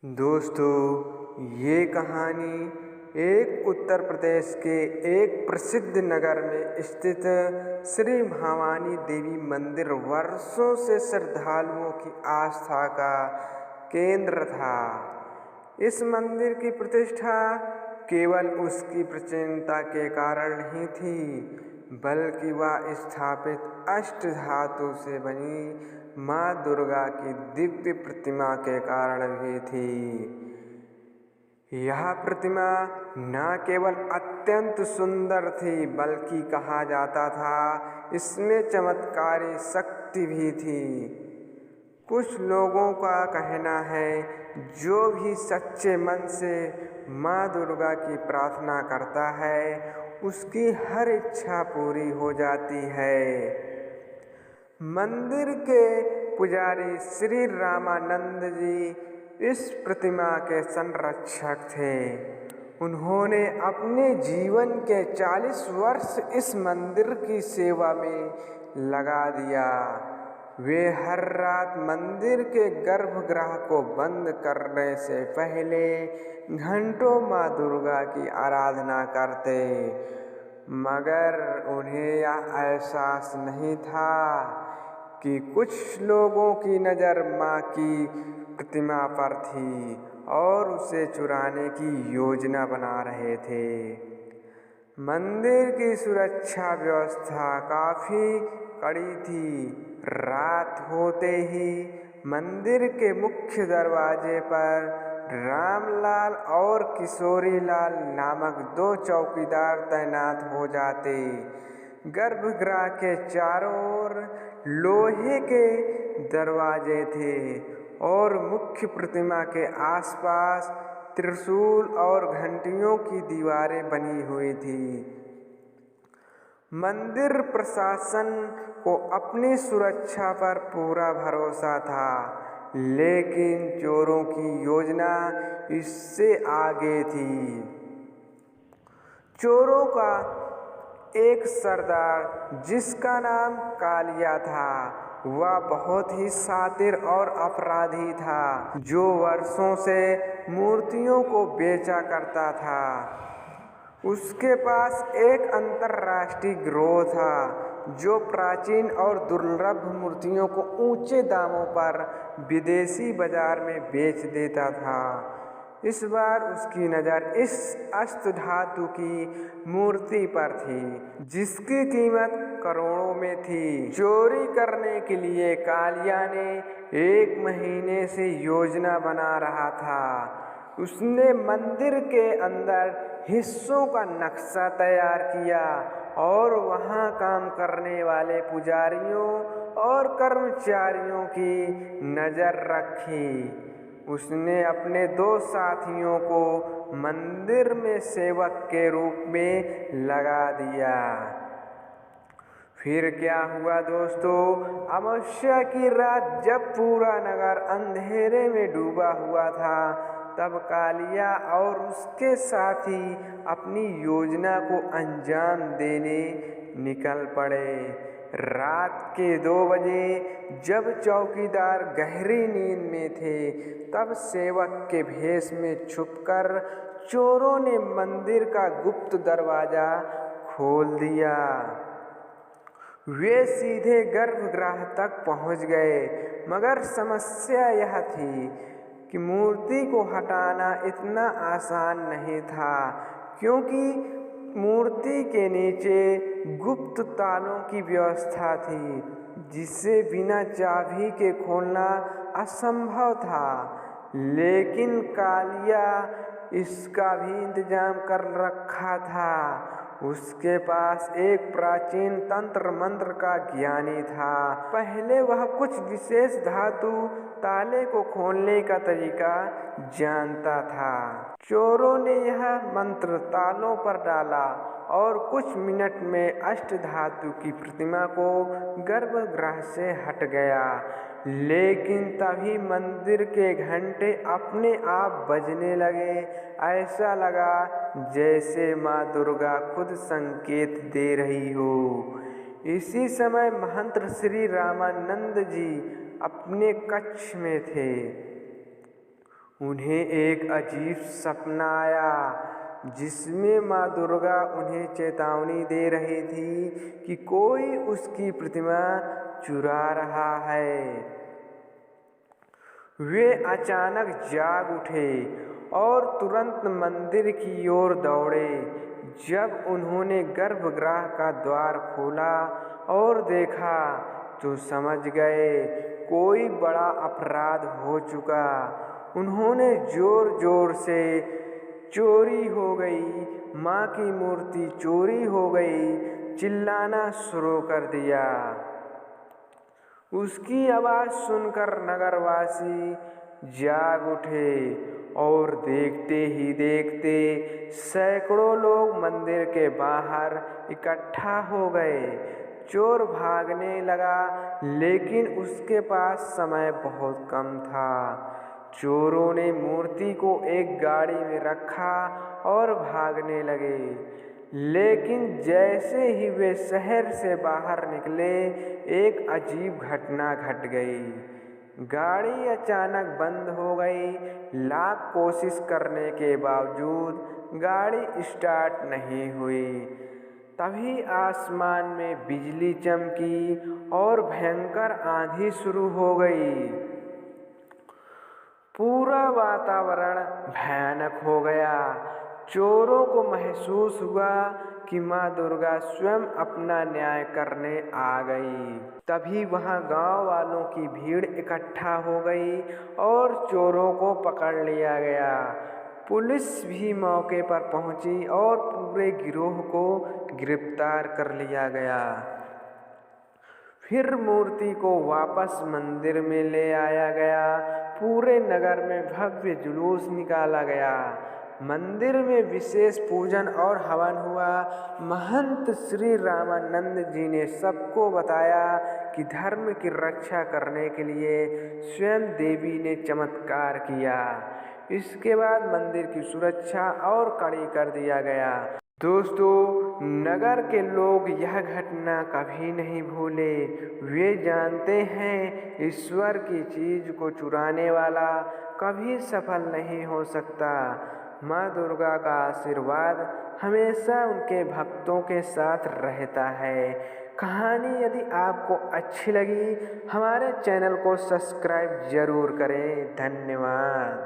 दोस्तों, ये कहानी एक उत्तर प्रदेश के एक प्रसिद्ध नगर में स्थित श्री भवानी देवी मंदिर वर्षों से श्रद्धालुओं की आस्था का केंद्र था। इस मंदिर की प्रतिष्ठा केवल उसकी प्राचीनता के कारण नहीं थी, बल्कि वह स्थापित अष्टधातु से बनी माँ दुर्गा की दिव्य प्रतिमा के कारण भी थी। यह प्रतिमा न केवल अत्यंत सुंदर थी, बल्कि कहा जाता था इसमें चमत्कारी शक्ति भी थी। कुछ लोगों का कहना है, जो भी सच्चे मन से माँ दुर्गा की प्रार्थना करता है, उसकी हर इच्छा पूरी हो जाती है। मंदिर के पुजारी श्री रामानंद जी इस प्रतिमा के संरक्षक थे। उन्होंने अपने जीवन के 40 वर्ष इस मंदिर की सेवा में लगा दिया। वे हर रात मंदिर के गर्भगृह को बंद करने से पहले घंटों माँ दुर्गा की आराधना करते, मगर उन्हें यह एहसास नहीं था कि कुछ लोगों की नज़र माँ की प्रतिमा पर थी और उसे चुराने की योजना बना रहे थे। मंदिर की सुरक्षा व्यवस्था काफ़ी कड़ी थी। रात होते ही मंदिर के मुख्य दरवाजे पर रामलाल और किशोरीलाल नामक 2 चौकीदार तैनात हो जाते। गर्भगृह के चारों ओर लोहे के दरवाजे थे और मुख्य प्रतिमा के आसपास त्रिशूल और घंटियों की दीवारें बनी हुई थी। मंदिर प्रशासन को अपनी सुरक्षा पर पूरा भरोसा था, लेकिन चोरों की योजना इससे आगे थी। चोरों का एक सरदार, जिसका नाम कालिया था, वह बहुत ही शातिर और अपराधी था, जो वर्षों से मूर्तियों को बेचा करता था। उसके पास एक अंतर्राष्ट्रीय गिरोह था, जो प्राचीन और दुर्लभ मूर्तियों को ऊंचे दामों पर विदेशी बाजार में बेच देता था। इस बार उसकी नज़र इस अष्टधातु की मूर्ति पर थी, जिसकी कीमत करोड़ों में थी। चोरी करने के लिए कालिया ने 1 महीने से योजना बना रहा था। उसने मंदिर के अंदर हिस्सों का नक्शा तैयार किया और वहां काम करने वाले पुजारियों और कर्मचारियों की नज़र रखी। उसने अपने 2 साथियों को मंदिर में सेवक के रूप में लगा दिया। फिर क्या हुआ दोस्तों? अमावस्या की रात जब पूरा नगर अंधेरे में डूबा हुआ था, तब कालिया और उसके साथी अपनी योजना को अंजाम देने निकल पड़े। रात के 2 बजे जब चौकीदार गहरी नींद में थे, तब सेवक के भेष में छुपकर चोरों ने मंदिर का गुप्त दरवाजा खोल दिया। वे सीधे गर्भगृह तक पहुंच गए, मगर समस्या यह थी कि मूर्ति को हटाना इतना आसान नहीं था, क्योंकि मूर्ति के नीचे गुप्त तालों की व्यवस्था थी, जिसे बिना चाबी के खोलना असंभव था। लेकिन कालिया इसका भी इंतजाम कर रखा था। उसके पास एक प्राचीन तंत्र मंत्र का ज्ञानी था। पहले वह कुछ विशेष धातु ताले को खोलने का तरीका जानता था। चोरों ने यह मंत्र तालों पर डाला और कुछ मिनट में अष्टधातु की प्रतिमा को गर्भगृह से हट गया। लेकिन तभी मंदिर के घंटे अपने आप बजने लगे। ऐसा लगा जैसे माँ दुर्गा खुद संकेत दे रही हो। इसी समय महंत श्री रामानंद जी अपने कक्ष में थे। उन्हें एक अजीब सपना आया जिसमें माँ दुर्गा उन्हें चेतावनी दे रही थी कि कोई उसकी प्रतिमा चुरा रहा है। वे अचानक जाग उठे और तुरंत मंदिर की ओर दौड़े। जब उन्होंने गर्भगृह का द्वार खोला और देखा तो समझ गए कोई बड़ा अपराध हो चुका। उन्होंने जोर जोर से चोरी हो गई, माँ की मूर्ति चोरी हो गई चिल्लाना शुरू कर दिया। उसकी आवाज़ सुनकर नगरवासी जाग उठे और देखते ही देखते सैकड़ों लोग मंदिर के बाहर इकट्ठा हो गए। चोर भागने लगा लेकिन उसके पास समय बहुत कम था। चोरों ने मूर्ति को एक गाड़ी में रखा और भागने लगे, लेकिन जैसे ही वे शहर से बाहर निकले एक अजीब घटना घट गई। गाड़ी अचानक बंद हो गई। लाख कोशिश करने के बावजूद गाड़ी स्टार्ट नहीं हुई। तभी आसमान में बिजली चमकी और भयंकर आंधी शुरू हो गई। पूरा वातावरण भयानक हो गया। चोरों को महसूस हुआ कि माँ दुर्गा स्वयं अपना न्याय करने आ गई। तभी वहाँ गांव वालों की भीड़ इकट्ठा हो गई और चोरों को पकड़ लिया गया। पुलिस भी मौके पर पहुंची और पूरे गिरोह को गिरफ्तार कर लिया गया। फिर मूर्ति को वापस मंदिर में ले आया गया। पूरे नगर में भव्य जुलूस निकाला गया। मंदिर में विशेष पूजन और हवन हुआ। महंत श्री रामानंद जी ने सबको बताया कि धर्म की रक्षा करने के लिए स्वयं देवी ने चमत्कार किया। इसके बाद मंदिर की सुरक्षा और कड़ी कर दिया गया। दोस्तों, नगर के लोग यह घटना कभी नहीं भूले। वे जानते हैं ईश्वर की चीज को चुराने वाला कभी सफल नहीं हो सकता। माँ दुर्गा का आशीर्वाद हमेशा उनके भक्तों के साथ रहता है। कहानी यदि आपको अच्छी लगी हमारे चैनल को सब्सक्राइब जरूर करें। धन्यवाद।